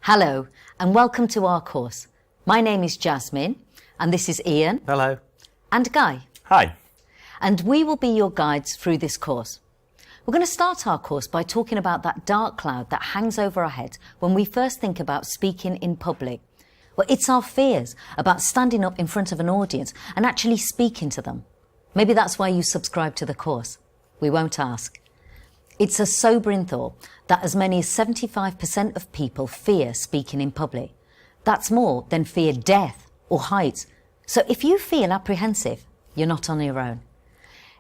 Hello and welcome to our course. My name is Jasmine and this is Ian. Hello. And Guy. Hi. And we will be your guides through this course. We're going to start our course by talking about that dark cloud that hangs over our heads when we first think about speaking in public. Well, it's our fears about standing up in front of an audience and actually speaking to them. Maybe that's why you subscribe to the course. We won't ask. It's a sobering thought that as many as 75% of people fear speaking in public. That's more than fear death or heights. So if you feel apprehensive, you're not on your own.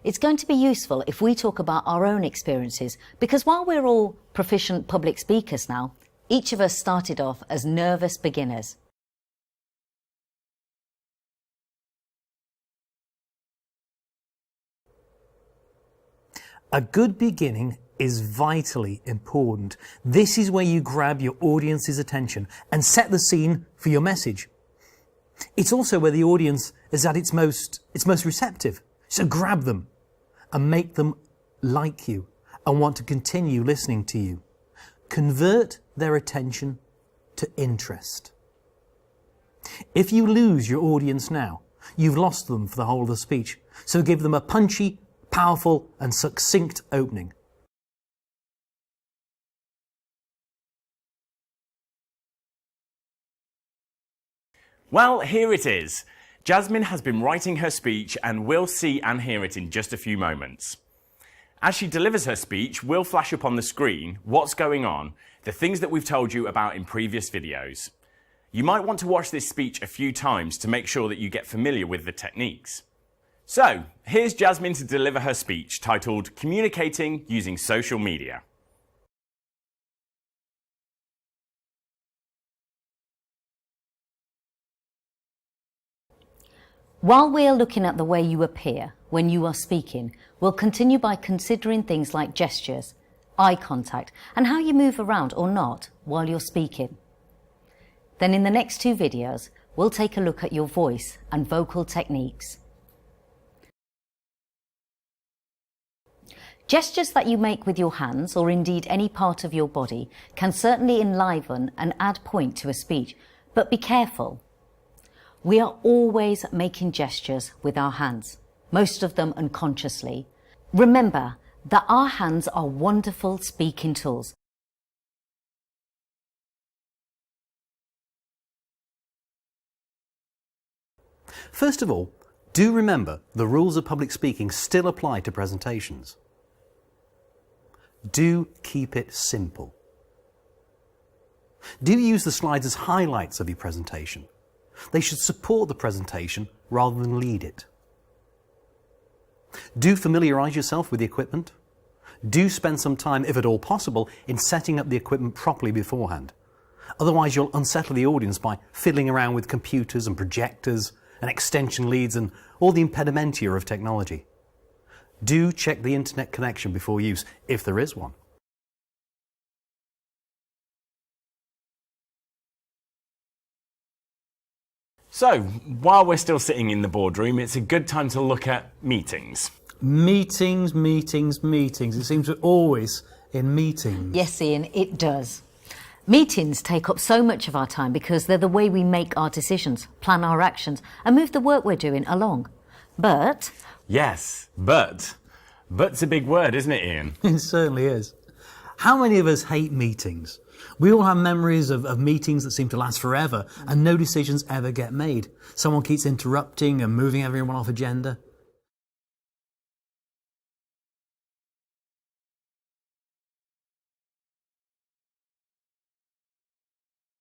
It's going to be useful if we talk about our own experiences, because while we're all proficient public speakers now, each of us started off as nervous beginners. A good beginning is vitally important. This is where you grab your audience's attention and set the scene for your message. It's also where the audience is at its most receptive. So grab them and make them like you and want to continue listening to you. Convert their attention to interest. If you lose your audience now, you've lost them for the whole of the speech. So give them a punchy, powerful and succinct opening. Well, here it is. Jasmine has been writing her speech and we'll see and hear it in just a few moments. As she delivers her speech, we'll flash up on the screen what's going on, the things that we've told you about in previous videos. You might want to watch this speech a few times to make sure that you get familiar with the techniques. So, here's Jasmine to deliver her speech titled Communicating Using Social Media. While we're looking at the way you appear when you are speaking, we'll continue by considering things like gestures, eye contact, and how you move around or not while you're speaking. Then in the next two videos, we'll take a look at your voice and vocal techniques. Gestures that you make with your hands, or indeed any part of your body, can certainly enliven and add point to a speech, but be careful. We are always making gestures with our hands, most of them unconsciously. Remember that our hands are wonderful speaking tools. First of all, do remember the rules of public speaking still apply to presentations. Do keep it simple. Do use the slides as highlights of your presentation. They should support the presentation rather than lead it. Do familiarise yourself with the equipment. Do spend some time, if at all possible, in setting up the equipment properly beforehand. Otherwise you'll unsettle the audience by fiddling around with computers and projectors and extension leads and all the impedimenta of technology. Do check the internet connection before use, if there is one. So, while we're still sitting in the boardroom, it's a good time to look at meetings. Meetings. It seems we're always in meetings. Yes, Ian, it does. Meetings take up so much of our time because they're the way we make our decisions, plan our actions, and move the work we're doing along. But... Yes, but. But's a big word, isn't it, Ian? It certainly is. How many of us hate meetings? We all have memories of meetings that seem to last forever and no decisions ever get made. Someone keeps interrupting and moving everyone off agenda.